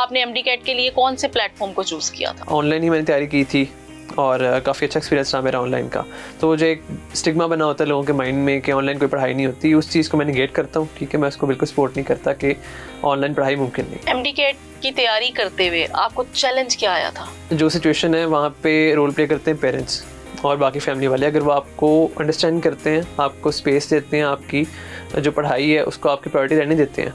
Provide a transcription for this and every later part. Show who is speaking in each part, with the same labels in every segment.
Speaker 1: आपने MD cat के लिए कौन से प्लेटफॉर्म को चूज़ किया था?
Speaker 2: ऑनलाइन ही मैंने तैयारी की थी और काफ़ी अच्छा एक्सपीरियंस रहा मेरा ऑनलाइन का। तो वो जो एक स्टिग्मा बना होता है लोगों के माइंड में कि ऑनलाइन कोई पढ़ाई नहीं होती, उस चीज़ को मैं निगेट करता हूँ। ठीक है, मैं उसको बिल्कुल सपोर्ट नहीं करता कि ऑनलाइन पढ़ाई मुमकिन नहीं।
Speaker 1: एमडी कैट की तैयारी करते हुए आपको चैलेंज क्या आया था?
Speaker 2: जो सिचुएशन है वहाँ पे रोल प्ले करते हैं पेरेंट्स और बाकी फैमिली वाले। अगर वो आपको अंडरस्टैंड करते हैं, आपको स्पेस देते हैं, आपकी जो पढ़ाई है उसको आपकी प्रायोरिटी रहने देते हैं,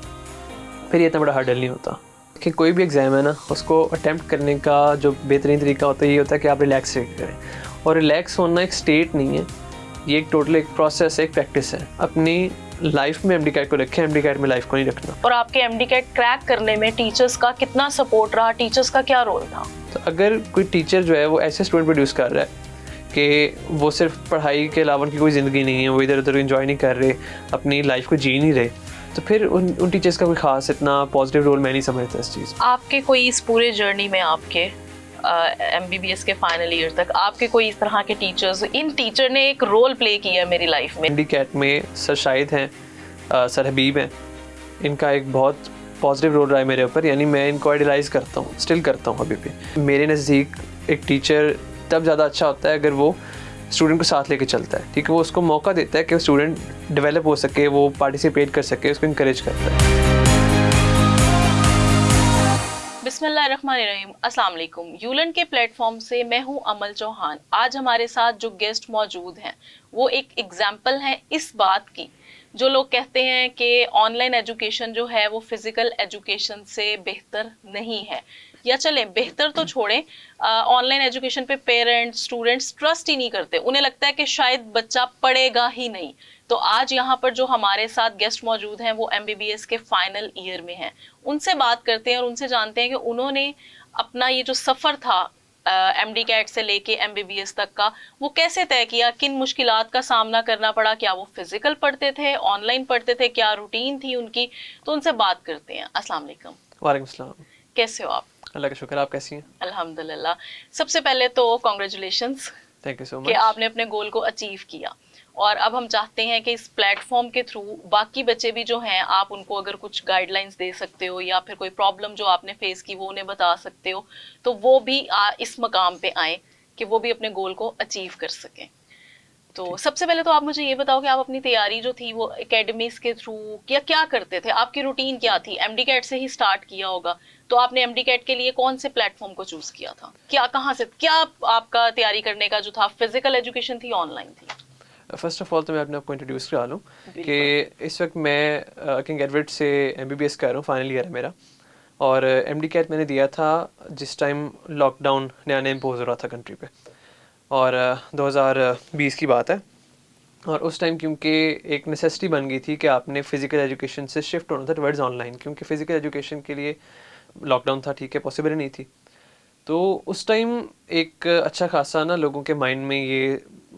Speaker 2: फिर ये इतना बड़ा हर्डल नहीं होता। कि कोई भी एग्ज़ाम है ना, उसको अटैम्प्ट करने का जो बेहतरीन तरीका होता है ये होता है कि आप रिलैक्स करें। और रिलैक्स होना एक स्टेट नहीं है, ये एक टोटल एक प्रोसेस है, एक प्रैक्टिस है। अपनी लाइफ में एमडी कैट को रखें, एमडी कैट में लाइफ को नहीं रखना।
Speaker 1: और आपके एमडी कैट क्रैक करने में टीचर्स का कितना सपोर्ट रहा, टीचर्स का क्या रोल था?
Speaker 2: तो अगर कोई टीचर जो है वो ऐसे स्टूडेंट प्रोड्यूस कर रहा है कि वो सिर्फ पढ़ाई के अलावा उनकी कोई ज़िंदगी नहीं है, वो इधर उधर इंजॉय नहीं कर रहे, अपनी लाइफ को जी नहीं रहे, तो फिर उन टीचर्स का कोई ख़ास इतना पॉजिटिव रोल मैं नहीं समझता इस चीज़।
Speaker 1: आपके कोई इस पूरे जर्नी में आपके एमबीबीएस के फाइनल ईयर तक आपके कोई इस तरह के टीचर्स, इन टीचर ने एक रोल प्ले किया मेरी लाइफ में?
Speaker 2: एमडी कैट में सर शाहिद हैं, सर हबीब हैं, इनका एक बहुत पॉजिटिव रोल रहा है मेरे ऊपर। यानी मैं इनको आइडलाइज़ करता हूँ, स्टिल करता हूँ अभी भी। मेरे नज़दीक एक टीचर तब ज़्यादा अच्छा होता है अगर वो स्टूडेंट को साथ लेके चलता है। ठीक है, वो उसको मौका देता है कि वो स्टूडेंट डेवलप हो सके, वो पार्टिसिपेट कर सके, उसको इंकरेज करता है।
Speaker 1: बिस्मिल्लाहिर्रहमानिर्रहीम, अस्सलाम वालेकुम। यूलन के प्लेटफॉर्म से मैं हूं अमल चौहान। आज हमारे साथ जो गेस्ट मौजूद हैं वो एक एग्जाम्पल है इस बात की, जो लोग कहते हैं कि ऑनलाइन एजुकेशन जो है वो फिजिकल एजुकेशन से बेहतर नहीं है, या चलें बेहतर तो छोड़ें, ऑनलाइन एजुकेशन पे पेरेंट्स स्टूडेंट्स ट्रस्ट ही नहीं करते, उन्हें लगता है कि शायद बच्चा पढ़ेगा ही नहीं। तो आज यहाँ पर जो हमारे साथ गेस्ट मौजूद हैं वो एमबीबीएस के फाइनल ईयर में हैं। उनसे बात करते हैं और उनसे जानते हैं कि उन्होंने अपना ये जो सफ़र था एमडी कैट से लेके एमबीबीएस तक का, वो कैसे तय किया, किन मुश्किलात का सामना करना पड़ा, क्या वो फिजिकल पढ़ते थे, ऑनलाइन पढ़ते थे, क्या रूटीन थी उनकी। तो उनसे बात करते हैं। अस्सलाम वालेकुम।
Speaker 2: वालेकुम सलाम।
Speaker 1: कैसे हो आप?
Speaker 2: अल्लाह का शुक्र, आप कैसी हैं?
Speaker 1: अल्हम्दुलिल्लाह। सबसे पहले तो कॉन्ग्रेचुलेशंस
Speaker 2: थैंक यू सो
Speaker 1: कि
Speaker 2: मच।
Speaker 1: आपने अपने गोल को अचीव किया, और अब हम चाहते हैं कि इस प्लेटफॉर्म के थ्रू बाकी बच्चे भी जो हैं, आप उनको अगर कुछ गाइडलाइंस दे सकते हो या फिर कोई प्रॉब्लम जो आपने फेस की वो उन्हें बता सकते हो, तो वो भी इस मकाम पे आए कि वो भी अपने गोल को अचीव कर सकें। तो सबसे पहले तो आप मुझे ये बताओ कि आप अपनी तैयारी जो थी वो एकेडमीज के थ्रू या क्या करते थे, आपकी रूटीन क्या थी? एमडी कैट से ही स्टार्ट किया होगा, तो आपने एमडी कैट के लिए कौन से प्लेटफॉर्म को चूज किया था? क्या, कहाँ से, क्या आपका तैयारी करने का जो था, फिजिकल एजुकेशन थी, ऑनलाइन थी?
Speaker 2: फर्स्ट ऑफ ऑल तो मैं अपने आपको इंट्रोड्यूस करा लूँ कि इस वक्त मैं किंग एडवर्ड से एमबीबीएस कर रहा हूँ, फाइनल ईयर है मेरा। और एमडी कैट मैंने दिया था जिस टाइम लॉकडाउन नया नया इम्पोज हो रहा था कंट्री पे, और 2020 की बात है। और उस टाइम क्योंकि एक नेसेसिटी बन गई थी कि आपने फ़िज़िकल एजुकेशन से शिफ्ट होना था टवर्ड्स ऑनलाइन, क्योंकि फ़िज़िकल एजुकेशन के लिए लॉकडाउन था, ठीक है, पॉसिबल नहीं थी। तो उस टाइम एक अच्छा खासा ना लोगों के माइंड में ये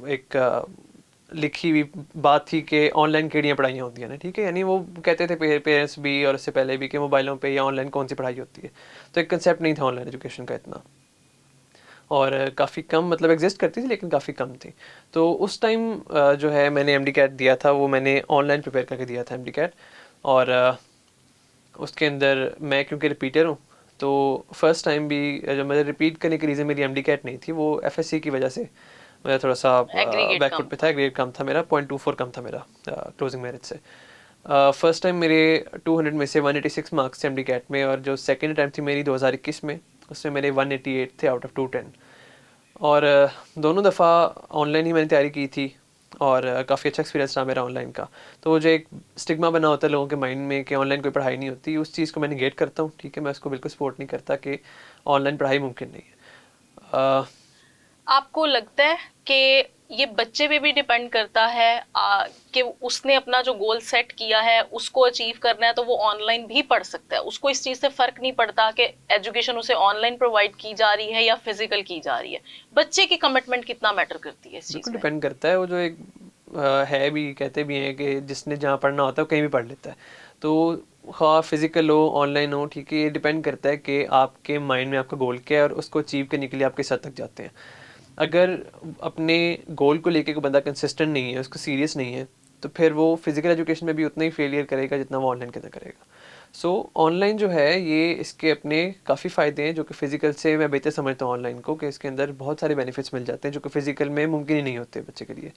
Speaker 2: एक लिखी हुई बात थी कि ऑनलाइन केड़ियाँ पढ़ाइयाँ होती हैं ना, ठीक है। यानी वो कहते थे पेरेंट्स भी और इससे पहले भी कि मोबाइलों पे या ऑनलाइन कौन सी पढ़ाई होती है। तो एक कंसेप्ट नहीं था ऑनलाइन एजुकेशन का इतना, और काफ़ी कम मतलब एग्जिस्ट करती थी लेकिन काफ़ी कम थी। तो उस टाइम जो है मैंने एमडी कैट दिया था, वो मैंने ऑनलाइन प्रिपेयर करके दिया था एमडी कैट। और उसके अंदर मैं क्योंकि रिपीटर हूँ, तो फर्स्ट टाइम भी जो मुझे रिपीट करने की रीज़न मेरी एमडी कैट नहीं थी, वो एफएससी की वजह से मेरा थोड़ा सा बैकफुट पे था, एग्रीगेट कम था मेरा, 0.24 कम था मेरा क्लोजिंग मेरिट से। फर्स्ट टाइम मेरे 200 में से 186 मार्क्स थे एमडी कैट में, और जो सेकेंड अटैम्प्ट थी मेरी 2021 में, उसमें मेरे 188 थे आउट ऑफ 210। और दोनों दफ़ा ऑनलाइन ही मैंने तैयारी की थी और काफ़ी अच्छा एक्सपीरियंस रहा मेरा ऑनलाइन का। तो वो जो एक स्टिग्मा बना होता है लोगों के माइंड में कि ऑनलाइन कोई पढ़ाई नहीं होती, उस चीज़ को मैं निगेट करता हूँ। ठीक है, मैं उसको बिल्कुल सपोर्ट नहीं करता कि ऑनलाइन पढ़ाई मुमकिन नहीं है।
Speaker 1: आपको लगता है कि ये बच्चे पे भी डिपेंड करता है कि उसने अपना जो गोल सेट किया है उसको अचीव करना है, तो वो ऑनलाइन भी पढ़ सकता है, उसको इस चीज से फर्क नहीं पड़ता कि एजुकेशन उसे ऑनलाइन प्रोवाइड की जा रही है या फिजिकल की जा रही है? बच्चे की कमिटमेंट कितना मैटर करती है इस चीज में?
Speaker 2: डिपेंड करता है। वो जो एक है भी, कहते भी हैं कि जिसने जहाँ पढ़ना होता है वो कहीं भी पढ़ लेता है। तो हाँ, फिजिकल हो ऑनलाइन हो, ठीक है, ये डिपेंड करता है कि आपके माइंड में आपका गोल क्या है और उसको अचीव करने के लिए आप किस हद तक जाते हैं। अगर अपने गोल को लेके कोई बंदा कंसिस्टेंट नहीं है, उसको सीरियस नहीं है, तो फिर वो फिजिकल एजुकेशन में भी उतना ही फेलियर करेगा जितना वो ऑनलाइन के अंदर करेगा। सो ऑनलाइन जो है ये इसके अपने काफ़ी फ़ायदे हैं जो कि फ़िज़िकल से मैं बेहतर समझता हूँ ऑनलाइन को, कि इसके अंदर बहुत सारे बेनिफिट्स मिल जाते हैं जो कि फ़िज़िकल में मुमकिन ही नहीं होते बच्चे के लिए।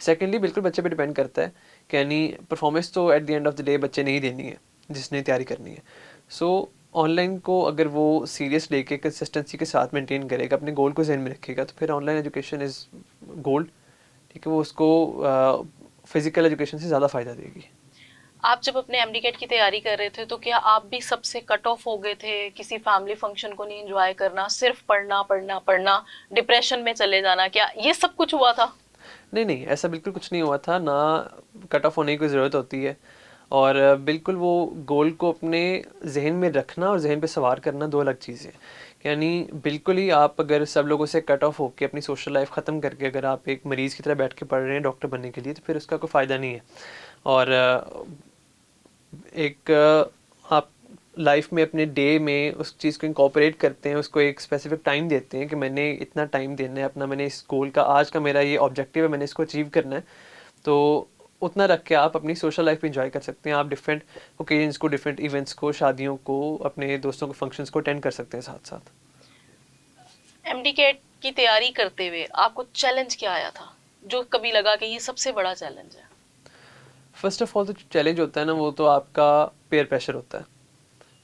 Speaker 2: सेकेंडली बिल्कुल बच्चे पे डिपेंड करता है कि यानी परफॉर्मेंस तो at the end of the day बच्चे ने ही देनी है जिसने तैयारी करनी है। सो ऑनलाइन को अगर वो सीरियस लेके कंसिस्टेंसी के साथ मेंटेन करेगा, अपने गोल को ज़हन में रखेगा, तो फिर ऑनलाइन एजुकेशन इज़ गोल्ड। ठीक है, वो उसको फिज़िकल एजुकेशन से ज़्यादा फ़ायदा देगी।
Speaker 1: आप जब अपने एमडी कैट की तैयारी कर रहे थे तो क्या आप भी सबसे कट ऑफ हो गए थे? किसी फैमिली फंक्शन को नहीं एंजॉय करना, सिर्फ पढ़ना पढ़ना पढ़ना, डिप्रेशन में चले जाना, क्या ये सब कुछ हुआ था?
Speaker 2: नहीं नहीं, ऐसा बिल्कुल कुछ नहीं हुआ था ना। कट ऑफ होने की ज़रूरत होती है, और बिल्कुल वो गोल को अपने जहन में रखना और जहन पे सवार करना दो अलग चीज़ें हैं। यानी बिल्कुल ही आप अगर सब लोगों से कट ऑफ होकर अपनी सोशल लाइफ ख़त्म करके अगर आप एक मरीज़ की तरह बैठ के पढ़ रहे हैं डॉक्टर बनने के लिए, तो फिर उसका कोई फ़ायदा नहीं है। और एक आप लाइफ में अपने डे में उस चीज़ को इंकॉर्पोरेट करते हैं, उसको एक स्पेसिफिक टाइम देते हैं कि मैंने इतना टाइम देना है अपना, मैंने इस गोल का, आज का मेरा ये ऑब्जेक्टिव है, मैंने इसको अचीव करना है। तो उतना रख के आप अपनी सोशल लाइफ में इंजॉय कर सकते हैं। आप डिफरेंट ओकेजन्स को, डिफरेंट इवेंट्स को, शादियों को, अपने दोस्तों को, फंक्शंस को अटेंड कर सकते हैं साथ साथ।
Speaker 1: एमडी कैट की तैयारी करते हुए आपको चैलेंज क्या आया था, जो कभी लगा कि ये सबसे बड़ा चैलेंज है?
Speaker 2: फर्स्ट ऑफ ऑल तो चैलेंज होता है ना, वो तो आपका पेयर प्रेशर होता है।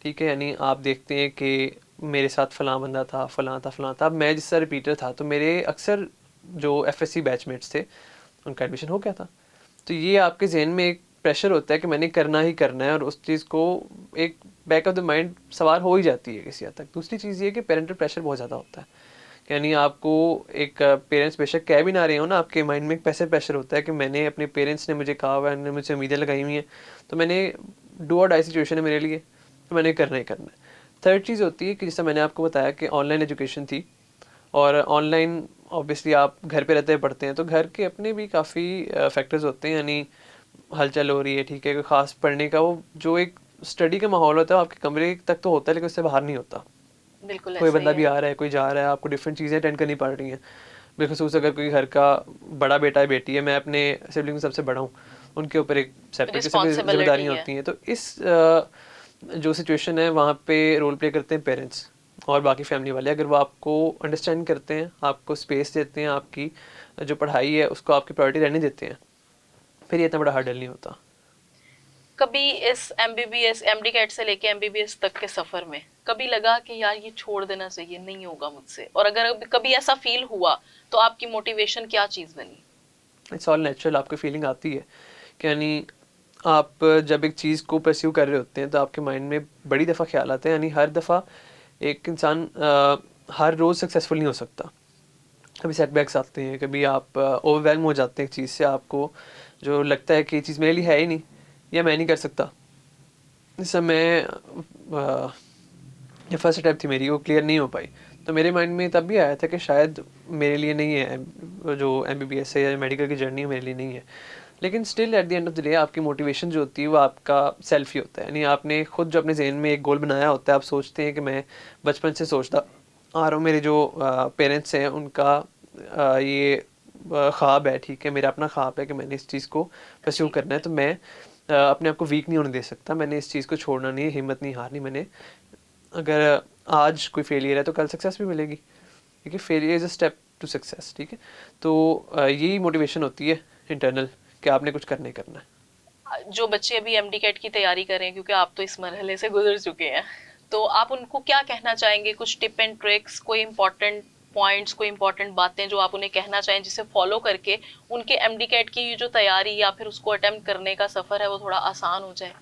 Speaker 2: ठीक है, यानी आप देखते हैं कि मेरे साथ फ़लाँ बंदा था, फ़लाँ था, फ़लाँ था। अब मैं जिसका रिपीटर था, तो मेरे अक्सर जो एफएससी बैचमेट्स थे उनका एडमिशन हो गया था। तो ये आपके जहन में एक प्रेशर होता है कि मैंने करना ही करना है, और उस चीज़ को एक बैक ऑफ द माइंड सवार हो ही जाती है किसी हद तक। दूसरी चीज़ ये कि पेरेंटल प्रेशर बहुत ज़्यादा होता है। यानी आपको एक पेरेंट्स बेशक कह भी ना रहे हो ना, आपके माइंड में एक पैसे प्रेशर होता है कि मैंने अपने पेरेंट्स ने मुझे कहा हुआ है, उन्होंने मुझसे उम्मीदें लगाई हुई हैं, तो मैंने डू और डाई सिचुएशन है मेरे लिए, तो मैंने करना ही करना है। थर्ड चीज़ होती है कि जैसा मैंने आपको बताया कि ऑनलाइन एजुकेशन थी, और ऑनलाइन ऑब्वियसली आप घर पे रहते पढ़ते हैं, तो घर के अपने भी काफ़ी फैक्टर्स होते हैं। यानी हलचल हो रही है, ठीक है, कोई ख़ास पढ़ने का वो जो एक स्टडी का माहौल होता है आपके कमरे तक तो होता है, लेकिन उससे बाहर नहीं होता।
Speaker 1: बिल्कुल
Speaker 2: कोई
Speaker 1: ऐसा ही
Speaker 2: बंदा भी
Speaker 1: है।
Speaker 2: आ रहा है, कोई जा रहा है, आपको डिफरेंट चीज़ें अटेंड करनी पड़ रही हैं। बिलखसूस अगर कोई घर का बड़ा बेटा है, बेटी है, मैं अपने सिबलिंग में सबसे बड़ा हूँ, उनके ऊपर एक सेपरेट किस्म की
Speaker 1: रिस्पॉन्सिबिलिटी
Speaker 2: जिम्मेदारियाँ
Speaker 1: है।
Speaker 2: होती हैं। तो इस जो सिचुएशन है वहाँ पे रोल प्ले करते हैं पेरेंट्स और बाकी फैमिली वाले। अगर वो आपको अंडरस्टैंड करते हैं, आपको स्पेस देते हैं, आपकी जो पढ़ाई है उसको आपकी प्रायोरिटी रहने देते हैं, फिर ये इतना बड़ा हर्डल नहीं होता।
Speaker 1: कभी इस एमबीबीएस एमडी कैट से लेके एमबीबीएस तक के सफर में कभी लगा कि यार ये छोड़ देना चाहिए, नहीं होगा मुझसे? और अगर कभी ऐसा फील हुआ तो आपकी मोटिवेशन क्या चीज बनी?
Speaker 2: इट्स ऑल नेचुरल, आपको फीलिंग आती है कि यानी आप जब एक चीज़ को परस्यू कर रहे होते हैं तो आपके माइंड में बड़ी दफ़ा ख्याल आते हैं। यानी हर दफ़ा एक इंसान हर रोज़ सक्सेसफुल नहीं हो सकता, कभी सेटबैक्स आते हैं, कभी आप ओवरवेलम हो जाते हैं एक चीज़ से, आपको जो लगता है कि ये चीज़ मेरे लिए है ही नहीं, या मैं नहीं कर सकता। इस समय ये फर्स्ट अटैम्प्ट थी मेरी, वो क्लियर नहीं हो पाई, तो मेरे माइंड में तब भी आया था कि शायद मेरे लिए नहीं है, जो एमबीबीएस है या मेडिकल की जर्नी मेरे लिए नहीं है। लेकिन still at the end of the day आपकी मोटिवेशन जो होती है वो आपका सेल्फ ही होता है। यानी आपने खुद जो अपने जहन में एक गोल बनाया होता है, आप सोचते हैं कि मैं बचपन से सोचता आ रहा हूँ, मेरे जो पेरेंट्स हैं उनका ये ख्वाब है, ठीक है, मेरा अपना ख्वाब है कि मैंने इस चीज़ को परस्यू करना है, तो मैं अपने आप को वीक नहीं होने दे सकता, मैंने इस चीज़ को छोड़ना नहीं है, हिम्मत नहीं हारनी। मैंने अगर आज कोई फेलियर है तो कल सक्सेस भी मिलेगी, ठीक है, failure is a step to success. ठीक है, तो यही मोटिवेशन होती है इंटरनल कि आपने कुछ करने करना है।
Speaker 1: जो बच्चे अभी एमडी कैट की तैयारी कर रहे हैं, क्योंकि आप तो इस मरहले से गुजर चुके हैं, तो आप उनको क्या कहना चाहेंगे? कुछ टिप एंड ट्रिक्स, कोई इंपॉर्टेंट पॉइंट्स, कोई इंपॉर्टेंट बातें जो आप उन्हें कहना चाहें जिसे फॉलो करके उनके एमडी कैट की जो तैयारी या फिर उसको अटेम्प्ट करने का सफर है वो थोड़ा आसान हो जाए?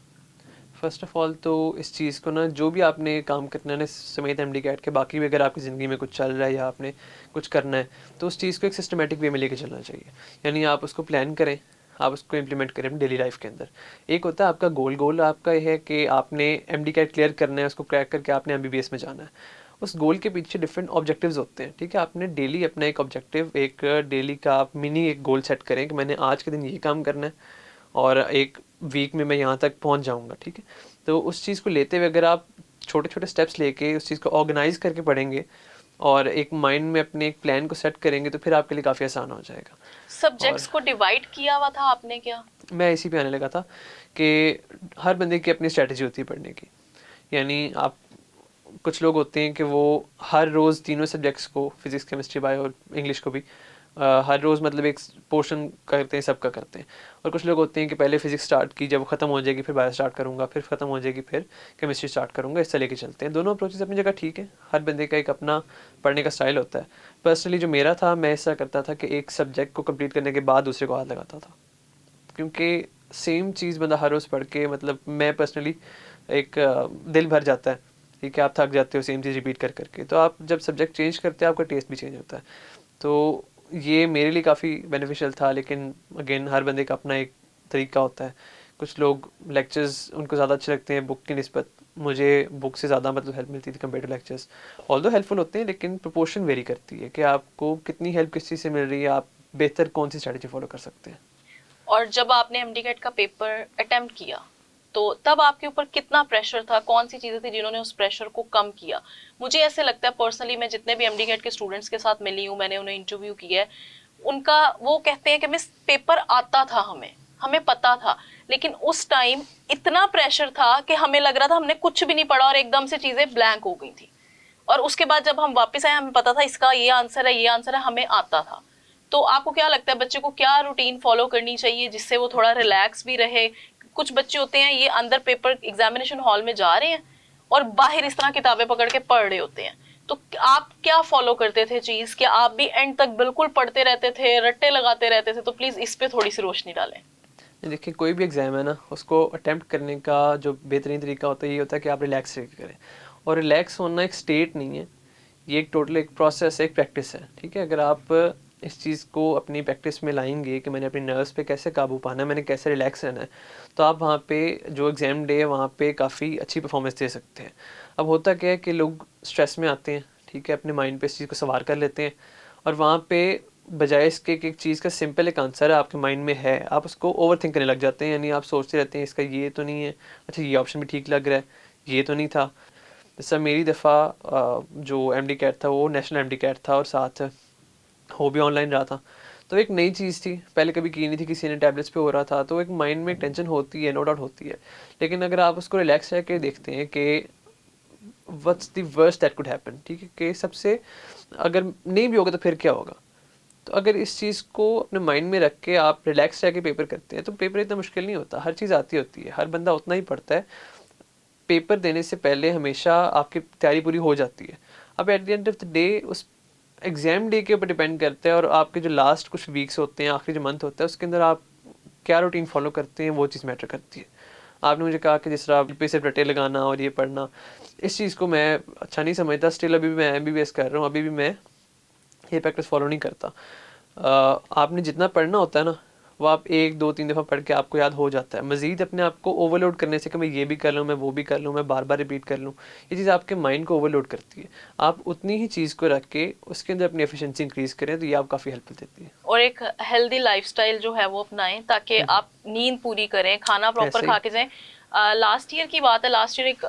Speaker 2: फर्स्ट ऑफ ऑल तो इस चीज़ को ना, जो भी आपने काम करना है ना समेत एमडी कैट के, बाकी भी अगर आपकी ज़िंदगी में कुछ चल रहा है या आपने कुछ करना है, तो उस चीज़ को एक सिस्टमेटिक वे में लेके चलना चाहिए। यानी आप उसको प्लान करें, आप उसको इम्प्लीमेंट करें अपनी डेली लाइफ के अंदर। एक होता है आपका गोल आपका ये है कि आपने एमडी कैट क्लियर करना है, उसको क्रैक करके आपने एमबीबीएस में जाना है। उस गोल के पीछे डिफरेंट ऑब्जेक्टिव्स होते हैं, ठीक है, आपने डेली अपना एक ऑब्जेक्टिव, एक डेली का आप मिनी एक गोल सेट करें कि मैंने आज के दिन ये काम करना है और एक वीक में मैं यहाँ तक पहुँच जाऊँगा। ठीक है, तो उस चीज़ को लेते हुए अगर आप छोटे छोटे स्टेप्स लेके उस चीज़ को ऑर्गेनाइज करके पढ़ेंगे और एक माइंड में अपने एक प्लान को सेट करेंगे, तो फिर आपके लिए काफ़ी आसान हो जाएगा।
Speaker 1: सब्जेक्ट्स को डिवाइड किया हुआ था आपने क्या?
Speaker 2: मैं इसी पे आने लगा था कि हर बंदे की अपनी स्ट्रैटेजी होती है पढ़ने की। यानी आप कुछ लोग होते हैं कि वो हर रोज़ तीनों सब्जेक्ट्स को, फिज़िक्स केमिस्ट्री बायो और इंग्लिश को भी हर रोज़ मतलब एक पोर्शन करते हैं, सबका करते हैं। और कुछ लोग होते हैं कि पहले फिज़िक्स स्टार्ट की, जब वो ख़त्म हो जाएगी फिर बायो स्टार्ट करूँगा, फिर ख़त्म हो जाएगी फिर केमिस्ट्री स्टार्ट करूँगा, इस तरह लेके चलते हैं। दोनों अप्रोचेस अपनी जगह ठीक है, हर बंदे का एक अपना पढ़ने का स्टाइल होता है। पर्सनली जो मेरा था, मैं ऐसा करता था कि एक सब्जेक्ट को कंप्लीट करने के बाद दूसरे को हाथ लगाता था, क्योंकि सेम चीज़ बंदा हर रोज़ पढ़ के, मतलब मैं पर्सनली एक दिल भर जाता है, ठीक है, आप थक जाते हो सेम चीज़ रिपीट कर करके। तो आप जब सब्जेक्ट चेंज करते हैं आपका टेस्ट भी चेंज होता है। तो ये मेरे लिए काफ़ी बेनिफिशियल था, लेकिन अगेन हर बंदे का अपना एक तरीका होता है। कुछ लोग लेक्चर्स उनको ज़्यादा अच्छे लगते हैं बुक की निस्बत। मुझे बुक से ज़्यादा मतलब हेल्प मिलती थी compare to lectures. Although helpful होते हैं, लेकिन प्रोपोर्शन वेरी करती है कि आपको कितनी हेल्प किस चीज़ से मिल रही है, आप बेहतर कौन सी स्ट्रैटेजी फॉलो कर सकते हैं।
Speaker 1: और जब आपने एमडी कैट का पेपर अटेम्प्ट किया तो तब आपके ऊपर कितना प्रेशर था, कौन सी चीजें थी जिन्होंने उस प्रेशर को कम किया? मुझे ऐसे लगता है पर्सनली, मैं जितने भी एमडी कैट के स्टूडेंट्स के साथ मिली हूँ, मैंने उन्हें इंटरव्यू किया है, उनका वो कहते हैं कि मिस पेपर आता था, हमें हमें पता था, लेकिन उस टाइम इतना प्रेशर था कि हमें लग रहा था हमने कुछ भी नहीं पढ़ा और एकदम से चीजें ब्लैंक हो गई थी। और उसके बाद जब हम वापस आए हमें पता था इसका ये आंसर है, ये आंसर है, हमें आता था। तो आपको क्या लगता है बच्चे को क्या रूटीन फॉलो करनी चाहिए जिससे वो थोड़ा रिलैक्स भी रहे? कुछ बच्चे होते हैं ये अंदर पेपर एग्जामिनेशन हॉल में जा रहे हैं और बाहर इस तरह किताबें पकड़ के पढ़ रहे होते हैं। तो आप क्या फॉलो करते थे चीज? क्या आप भी एंड तक बिल्कुल पढ़ते रहते थे, रट्टे लगाते रहते थे? तो प्लीज इस पे थोड़ी सी रोशनी डालें।
Speaker 2: देखिए, कोई भी एग्ज़ाम है ना, उसको अटेम्प्ट करने का जो बेहतरीन तरीका होता है ये होता है कि आप रिलैक्स रह के करें। और रिलैक्स होना एक स्टेट नहीं है, ये एक टोटल एक प्रोसेस है, एक प्रैक्टिस है, ठीक है। अगर आप इस चीज़ को अपनी प्रैक्टिस में लाएंगे कि मैंने अपनी नर्व्स पे कैसे काबू पाना है, मैंने कैसे रिलैक्स रहना है, तो आप वहाँ पे जो एग्ज़ाम डे है वहाँ पे काफ़ी अच्छी परफॉर्मेंस दे सकते हैं। अब होता क्या है कि लोग स्ट्रेस में आते हैं, ठीक है, अपने माइंड पे इस चीज़ को सवार कर लेते हैं, और वहाँ पे बजाय इसके कि एक चीज़ का सिंपल एक आंसर है आपके माइंड में है, आप उसको ओवर थिंक करने लग जाते हैं। यानी आप सोचते रहते हैं इसका ये तो नहीं है, अच्छा ये ऑप्शन भी ठीक लग रहा है, ये तो नहीं था। जैसा मेरी दफ़ा जो एमडी कैट था वो नेशनल एमडी कैट था और साथ हो भी ऑनलाइन रहा था, तो एक नई चीज़ थी, पहले कभी की नहीं थी, किसी ने टैबलेट्स पे हो रहा था, तो एक माइंड में टेंशन होती है, नो डाउट होती है। लेकिन अगर आप उसको रिलैक्स रह के देखते हैं कि what's the worst that could happen, ठीक है, कि सबसे अगर नहीं भी होगा तो फिर क्या होगा। तो अगर इस चीज़ को अपने माइंड में रख के आप रिलैक्स रह के पेपर करते हैं तो पेपर इतना मुश्किल नहीं होता। हर चीज़ आती होती है, हर बंदा उतना ही पढ़ता है। पेपर देने से पहले हमेशा आपकी तैयारी पूरी हो जाती है। अब at the end of the day उस एग्ज़ाम डे के ऊपर डिपेंड करता है, और आपके जो लास्ट कुछ वीक्स होते हैं, आखिरी जो मंथ होता है, उसके अंदर आप क्या रूटीन फॉलो करते हैं, वो चीज़ मैटर करती है। आपने मुझे कहा कि जिस तरह पे सिर्फ रटे लगाना और ये पढ़ना, इस चीज़ को मैं अच्छा नहीं समझता। स्टिल अभी भी मैं एमबीबीएस कर रहा हूँ, अभी भी मैं ये प्रैक्टिस फॉलो नहीं करता। आपने जितना पढ़ना होता है ना, वो आप 1 2 3 दफ़ा पढ़ के आपको याद हो जाता है। मज़ीद अपने आप को ओवरलोड करने से कि मैं ये भी कर लूँ, मैं वो भी कर लूँ, मैं बार बार रिपीट कर लूँ, ये चीज़ आपके माइंड को ओवरलोड करती है। आप उतनी ही चीज़ को रख के उसके अंदर अपनी एफिशिएंसी इंक्रीज़ करें, तो ये आप काफ़ी हेल्पफुल देती है।
Speaker 1: और एक हेल्दी लाइफस्टाइल जो है वो अपनाएं ताकि आप नींद पूरी करें, खाना प्रॉपर
Speaker 2: ऐसे
Speaker 1: खा
Speaker 2: ही
Speaker 1: के जाएं। लास्ट ईयर की बात है, लास्ट ईयर एक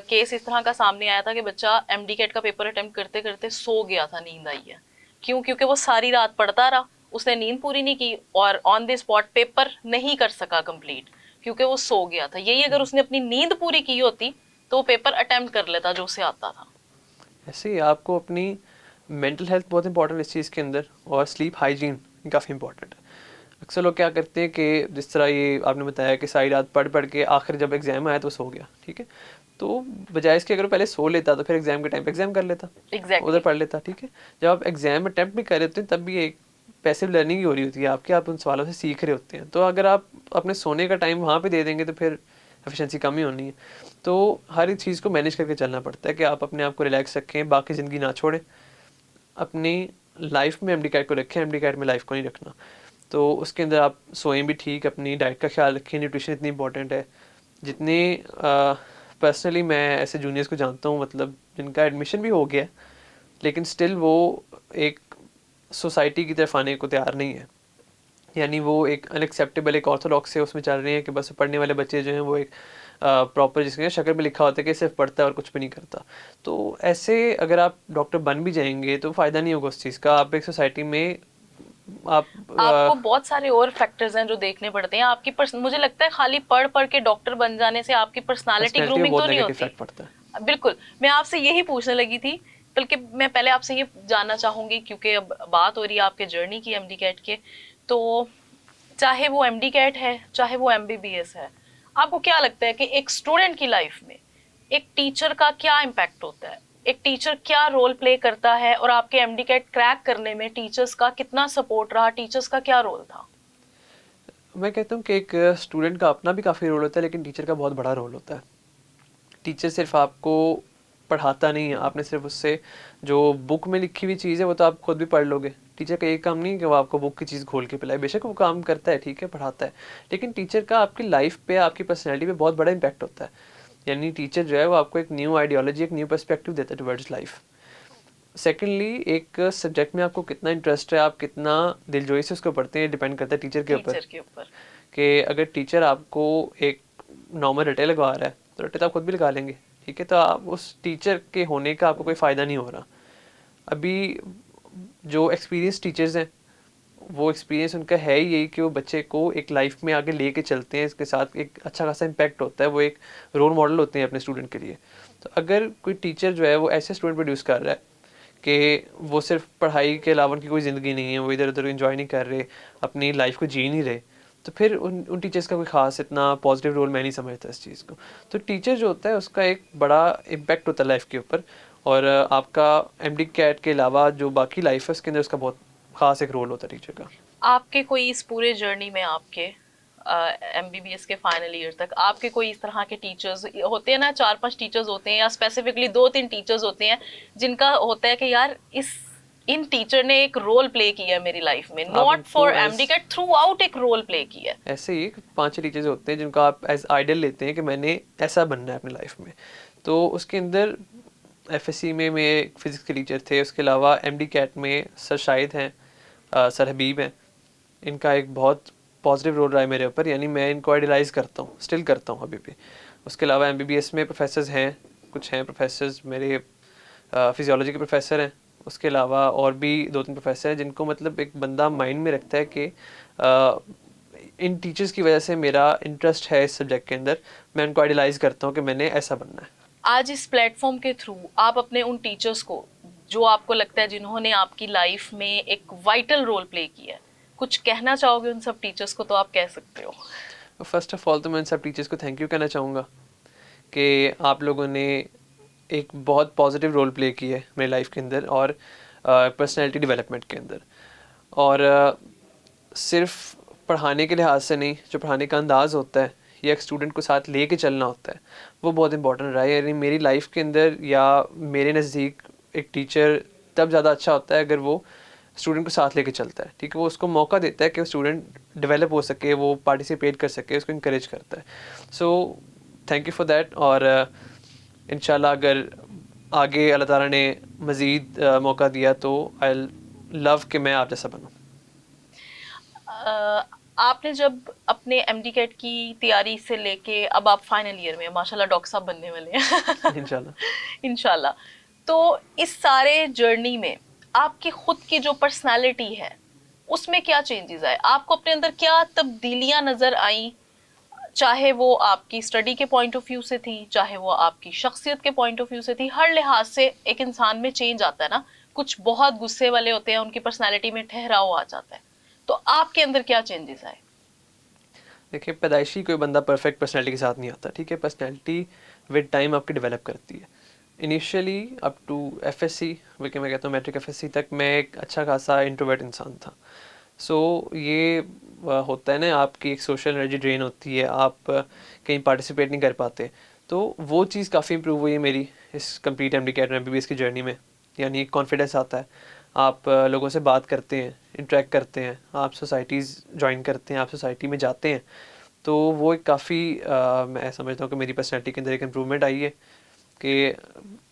Speaker 1: केस इस तरह का सामने आया था कि बच्चा एमडी कैट का पेपर अटेम्प्ट करते करते सो गया था, नींद आई है। क्यों? क्योंकि वो सारी रात पढ़ता रहा, उसने नींद पूरी नहीं की और ऑन द स्पॉट पेपर नहीं कर सका कंप्लीट क्योंकि वो सो गया था। यही अगर उसने अपनी नींद पूरी की होती तो वो पेपर अटेम्प्ट कर लेता जो उसे आता था।
Speaker 2: ऐसे ही आपको अपनी मेंटल हेल्थ बहुत इंपॉर्टेंट इस चीज़ के अंदर, और स्लीप हाइजीन काफ़ी इंपॉर्टेंट है। अक्सर लोग क्या करते हैं कि जिस तरह ये आपने बताया कि सारी रात पढ़ पढ़ के आखिर जब एग्ज़ाम आया तो सो गया, ठीक है। तो बजाय इसके अगर वो पहले सो लेता तो फिर एग्ज़ाम के टाइम पे एग्ज़ाम कर लेता, उधर
Speaker 1: एग्जैक्टली।
Speaker 2: पढ़ लेता, ठीक है। जब आप एग्ज़ाम अटैम्प्ट भी कर रहे होते हैं तब भी एक पैसिव लर्निंग ही हो रही होती है आपकी, आप उन सवालों से सीख रहे होते हैं। तो अगर आप अपने सोने का टाइम वहाँ पे दे देंगे तो फिर एफिशिएंसी कम ही होनी है। तो हर एक चीज़ को मैनेज करके चलना पड़ता है कि आप अपने आप को रिलैक्स रखें, बाकी ज़िंदगी ना छोड़ें, अपनी लाइफ में एमडी कैट को रखें, एमडी कैट में लाइफ को नहीं रखना। तो उसके अंदर आप सोएं भी ठीक, अपनी डाइट का ख्याल रखें, न्यूट्रिशन इतनी इंपॉर्टेंट है। जितने पर्सनली मैं ऐसे जूनियर्स को जानता हूँ, मतलब जिनका एडमिशन भी हो गया है, लेकिन स्टिल वो एक सोसाइटी की तरफ आने को तैयार नहीं है। यानी वो एक अनएक्सेप्टेबल एक ऑर्थोडॉक्स है उसमें चल रहे हैं कि बस पढ़ने वाले बच्चे जो हैं वो एक प्रॉपर जिसके शक्ल में लिखा होता है कि सिर्फ पढ़ता है और कुछ भी नहीं करता। तो ऐसे अगर आप डॉक्टर बन भी जाएंगे तो फ़ायदा नहीं होगा उस चीज़ का। आप एक सोसाइटी में आप
Speaker 1: आपको बहुत सारे और फैक्टर्स हैं जो देखने पड़ते हैं आपकी मुझे लगता है खाली पढ़ पढ़ के डॉक्टर बन जाने से आपकी पर्सनालिटी
Speaker 2: पर्सनैलिटी में
Speaker 1: ग्रूमिंग
Speaker 2: बहुत
Speaker 1: तो नहीं
Speaker 2: नेगेटिव
Speaker 1: होती।
Speaker 2: इफेक्ट पड़ता है।
Speaker 1: बिल्कुल, मैं आपसे यही पूछने लगी थी, बल्कि मैं पहले आपसे ये जानना चाहूंगी क्योंकि अब बात हो रही है आपके जर्नी की एमडी कैट के, तो चाहे वो एमडी कैट है चाहे वो एमबीबीएस है, आपको क्या लगता है कि एक स्टूडेंट की लाइफ में एक टीचर का क्या इम्पैक्ट होता है, एक टीचर क्या रोल प्ले करता है, और आपके एमडी कैट क्रैक करने में टीचर्स का कितना सपोर्ट रहा, टीचर्स का क्या रोल था?
Speaker 2: मैं कहता हूँ कि एक स्टूडेंट का अपना भी काफ़ी रोल होता है, लेकिन टीचर का बहुत बड़ा रोल होता है। टीचर सिर्फ आपको पढ़ाता नहीं है, आपने सिर्फ उससे जो बुक में लिखी हुई चीज़ है वो तो आप खुद भी पढ़ लोगे। टीचर का ये काम नहीं है कि वो आपको बुक की चीज़ खोल के पिलाए, बेशक वो काम करता है, ठीक है, पढ़ाता है, लेकिन टीचर का आपकी लाइफ पे, आपकी पर्सनैलिटी पे बहुत बड़ा इम्पैक्ट होता है। यानी टीचर जो है वो आपको एक न्यू आइडियोलॉजी, एक न्यू पर्सपेक्टिव देता है टुवर्ड्स लाइफ। सेकेंडली, एक सब्जेक्ट में आपको कितना इंटरेस्ट है, आप कितना दिलजोई से उसको पढ़ते हैं, डिपेंड करता है टीचर के ऊपर।
Speaker 1: टीचर के ऊपर
Speaker 2: कि अगर टीचर आपको एक नॉर्मल रटे लगवा रहा है तो रटे तो आप खुद भी लगा लेंगे, ठीक है, तो आप उस टीचर के होने का आपको कोई फ़ायदा नहीं हो रहा। अभी जो एक्सपीरियंस टीचर्स हैं, वो एक्सपीरियंस उनका है ही यही कि वो बच्चे को एक लाइफ में आगे लेके चलते हैं, इसके साथ एक अच्छा खासा इम्पैक्ट होता है, वो एक रोल मॉडल होते हैं अपने स्टूडेंट के लिए। तो अगर कोई टीचर जो है वो ऐसे स्टूडेंट प्रोड्यूस कर रहा है कि वो सिर्फ पढ़ाई के अलावा उनकी कोई ज़िंदगी नहीं है, वो इधर उधर इन्जॉय नहीं कर रहे, अपनी लाइफ को जी नहीं रहे, तो फिर उन टीचर्स का कोई ख़ास इतना पॉजिटिव रोल मैं नहीं समझता इस चीज़ को। तो टीचर जो होता है उसका एक बड़ा इम्पैक्ट होता है लाइफ के ऊपर, और आपका एमडी कैट के अलावा जो बाकी लाइफ है उसके अंदर उसका बहुत ख़ास एक रोल होता है टीचर का।
Speaker 1: आपके कोई इस पूरे जर्नी में, आपके एमबीबीएस के फाइनल ईयर तक, आपके कोई इस तरह के टीचर्स होते हैं ना, 4-5 टीचर्स होते हैं या स्पेसिफिकली 2-3 टीचर्स होते हैं जिनका होता है कि यार इन टीचर ने एक रोल प्ले किया है मेरी लाइफ में,
Speaker 2: आप
Speaker 1: नॉट
Speaker 2: उनको
Speaker 1: for MD CAT, throughout role play प्ले किया है?
Speaker 2: ऐसे ही 5-6 टीचर्स होते हैं जिनको आप एज आइडल लेते हैं कि मैंने ऐसा बनना है अपनी लाइफ में। तो उसके अंदर एफएससी में मेरे फिज़िक्स के टीचर थे, उसके अलावा एमडी कैट में सर शाहिद हैं, सर हबीब हैं, इनका एक बहुत पॉजिटिव रोल रहा है मेरे ऊपर, यानी मैं इनको आइडलाइज़ करता हूँ, स्टिल करता हूँ अभी भी। उसके अलावा एमबीबीएस में प्रोफेसर्स हैं, कुछ हैं प्रोफेसर्स मेरे फिजियोलॉजी के प्रोफेसर हैं, उसके अलावा और भी 2-3 प्रोफेसर हैं जिनको मतलब एक बंदा माइंड में रखता है कि इन टीचर्स की वजह से मेरा इंटरेस्ट है इस सब्जेक्ट के अंदर, मैं उनको आइडलाइज़ करता हूँ कि मैंने ऐसा बनना है।
Speaker 1: आज इस प्लेटफॉर्म के थ्रू आप अपने उन टीचर्स को, जो आपको लगता है जिन्होंने आपकी लाइफ में एक वाइटल रोल प्ले किया है, कुछ कहना चाहोगे उन सब टीचर्स को तो आप कह सकते हो।
Speaker 2: फर्स्ट ऑफ ऑल तो मैं इन सब टीचर्स को थैंक यू कहना चाहूँगा कि आप लोगों ने एक बहुत पॉजिटिव रोल प्ले किया है मेरी लाइफ के अंदर और पर्सनैलिटी डेवलपमेंट के अंदर। और सिर्फ पढ़ाने के लिहाज से नहीं, जो पढ़ाने का अंदाज़ होता है या एक स्टूडेंट को साथ ले के चलना होता है, वो बहुत इंपॉर्टेंट रहा है। यानी मेरी लाइफ के अंदर या मेरे नज़दीक एक टीचर तब ज़्यादा अच्छा होता है अगर वो स्टूडेंट को साथ लेके चलता है, ठीक है, वो उसको मौका देता है कि वो स्टूडेंट डेवलप हो सके, वो पार्टिसिपेट कर सके, उसको इंकरेज करता है। So thank you for that. और इंशाल्लाह अगर आगे अल्लाह ताला ने मज़ीद मौका दिया तो आई लव कि मैं आप जैसा बनूँ।
Speaker 1: आपने जब अपने एमडी कैट की तैयारी से लेके अब आप फाइनल ईयर में माशाल्लाह डॉक्टर साहब बनने वाले हैं
Speaker 2: इंशाल्लाह।
Speaker 1: इंशाल्लाह, तो इस सारे जर्नी में आपकी खुद की जो पर्सनालिटी है उसमें क्या चेंजेस आए, आपको अपने अंदर क्या तब्दीलियां नजर आई, चाहे वो आपकी स्टडी के पॉइंट ऑफ व्यू से थी, चाहे वो आपकी शख्सियत के पॉइंट ऑफ व्यू से थी, हर लिहाज से एक इंसान में चेंज आता है ना। कुछ बहुत गुस्से वाले होते हैं, उनकी पर्सनालिटी में ठहराव आ जाता है, तो आपके अंदर क्या चेंजेस आए?
Speaker 2: देखिए, पैदाइशी कोई बंदा परफेक्ट पर्सनैलिटी के साथ नहीं आता, ठीक है, पर्सनैलिटी विद टाइम आपकी डेवलप करती है। इनिशियली अप टू एफएससी, बल्कि मैं कहता हूँ मैट्रिक एफएससी तक मैं एक अच्छा खासा इंट्रोवर्ट इंसान था। सो ये होता है ना, आपकी एक सोशल एनर्जी ड्रेन होती है, आप कहीं पार्टिसिपेट नहीं कर पाते, तो वो चीज़ काफ़ी इंप्रूव हुई है मेरी इस कंप्लीट एमडी कैट एमबीबीएस की जर्नी में। यानी कॉन्फिडेंस आता है, आप लोगों से बात करते हैं, इंटरेक्ट करते हैं, आप सोसाइटीज़ ज्वाइन करते हैं, आप सोसाइटी में जाते हैं, तो वो एक काफ़ी मैं समझता हूँ कि मेरी पर्सनैलिटी के अंदर एक इम्प्रूवमेंट आई है कि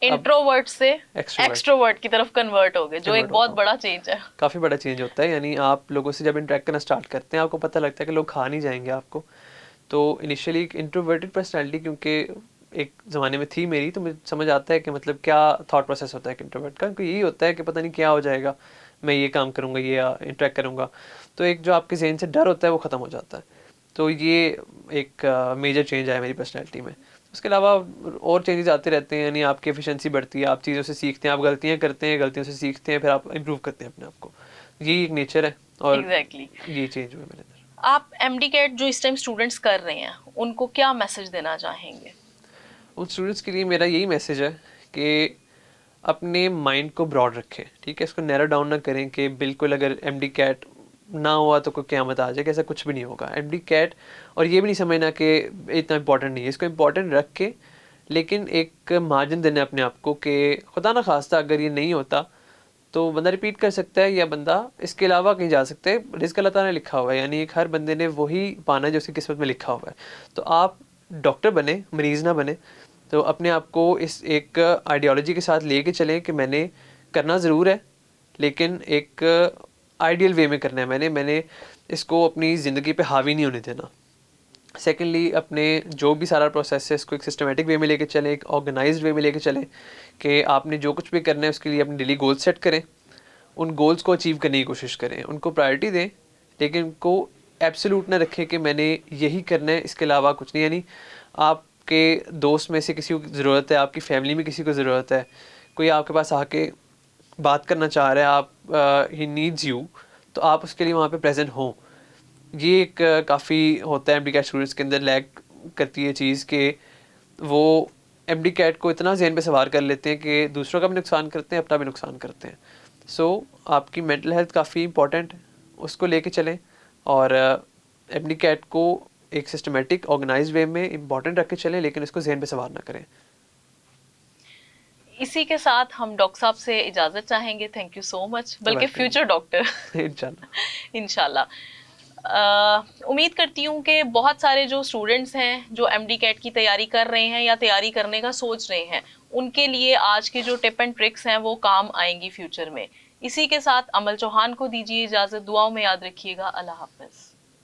Speaker 1: इंट्रोवर्ट से
Speaker 2: एक्सट्रोवर्ट
Speaker 1: एक्सट्रोवर्ट की तरफ कन्वर्ट हो गए, जो एक बहुत बड़ा चेंज है।
Speaker 2: काफ़ी बड़ा चेंज होता है। यानी आप लोगों से जब इंटरेक्ट करना स्टार्ट करते हैं, आपको पता लगता है कि लोग खा नहीं जाएंगे आपको। तो इनिशियली एक इंट्रोवर्टेड पर्सनैलिटी क्योंकि एक ज़माने में थी मेरी, तो मुझे समझ आता है कि मतलब क्या थॉट प्रोसेस होता है एक इंट्रोवर्ट का। क्योंकि यही होता है कि पता नहीं क्या हो जाएगा, मैं ये काम करूँगा, ये इंटरेक्ट करूँगा, तो एक जो आपके जहन से डर होता है वो ख़त्म हो जाता है। तो ये एक मेजर चेंज आया मेरी पर्सनैलिटी में। उसके अलावा और चेंजेस आते रहते हैं, यानी आपकी एफिशिएंसी बढ़ती है, आप चीज़ों से सीखते हैं, आप गलतियाँ करते हैं, गलतियों से सीखते हैं, फिर आप इम्प्रूव करते हैं अपने आप को। ये एक नेचर है और
Speaker 1: एग्जैक्टली
Speaker 2: ये चेंज हुआ मेरे अंदर।
Speaker 1: आप एमडी कैट जो इस टाइम स्टूडेंट्स कर रहे हैं उनको क्या मैसेज देना चाहेंगे?
Speaker 2: उन स्टूडेंट्स के लिए मेरा यही मैसेज है कि अपने माइंड को ब्रॉड रखें, ठीक है, इसको नैरो डाउन ना करें कि बिल्कुल अगर एमडी कैट ना हुआ तो कोई क़यामत आ जाए, ऐसा कुछ भी नहीं होगा। एमडी कैट और ये भी नहीं समझना कि इतना इंपॉर्टेंट नहीं है, इसको इंपॉर्टेंट रख के लेकिन एक मार्जिन देना अपने आप को कि खुदा ना खास्ता अगर ये नहीं होता तो बंदा रिपीट कर सकता है या बंदा इसके अलावा कहीं जा सकता है। रिज़्क़ अल्लाह ताला ने लिखा हुआ है, यानी एक हर बंदे ने वही पाना है जो उसकी किस्मत में लिखा हुआ है। तो आप डॉक्टर बने, मरीज़ ना बने। तो अपने आप को इस एक आइडियोलॉजी के साथ लेके चलें कि मैंने करना ज़रूर है, लेकिन एक आइडियल वे में करना है। मैंने इसको अपनी ज़िंदगी पे हावी नहीं होने देना। सेकेंडली, अपने जो भी सारा प्रोसेस है इसको एक सिस्टमेटिक वे में लेके चलें, एक ऑर्गेनाइज्ड वे में लेके चलें कि आपने जो कुछ भी करना है उसके लिए अपने डेली गोल्स सेट करें, उन गोल्स को अचीव करने की कोशिश करें, उनको प्रायोरिटी दें, लेकिन उनको एब्सोल्यूट ना रखें कि मैंने यही करना है, इसके अलावा कुछ नहीं। यानी आपके दोस्त में से किसी को ज़रूरत है, आपकी फैमिली में किसी को ज़रूरत है, कोई आपके पास आके बात करना चाह रहा है, आप ही नीड्स यू, तो आप उसके लिए वहाँ पे प्रेजेंट हों। ये एक काफ़ी होता है एमडी कैट स्टूडेंट्स के अंदर, लैक करती है चीज़ कि वो एमडी कैट को इतना ज़हन पे सवार कर लेते हैं कि दूसरों का भी नुकसान करते हैं, अपना भी नुकसान करते हैं। सो आपकी मेंटल हेल्थ काफ़ी इंपॉर्टेंट है, उसको लेके चलें और एमडी कैट को एक सिस्टमेटिक ऑर्गेनाइज्ड वे में इंपॉर्टेंट रख के चलें, लेकिन इसको ज़हन पे सवार ना करें।
Speaker 1: इसी के साथ हम डॉक्टर साहब से इजाजत चाहेंगे। थैंक यू सो मच, बल्कि फ्यूचर डॉक्टर
Speaker 2: इंशाल्लाह।
Speaker 1: इंशाल्लाह। उम्मीद करती हूँ कि बहुत सारे जो स्टूडेंट्स हैं जो एमडी कैट की तैयारी कर रहे हैं या तैयारी करने का सोच रहे हैं, उनके लिए आज की जो टिप एंड ट्रिक्स हैं वो काम आएंगी फ्यूचर में। इसी के साथ अमल चौहान को दीजिए इजाजत, दुआओं में याद रखिएगा। अल्लाह हाफिज।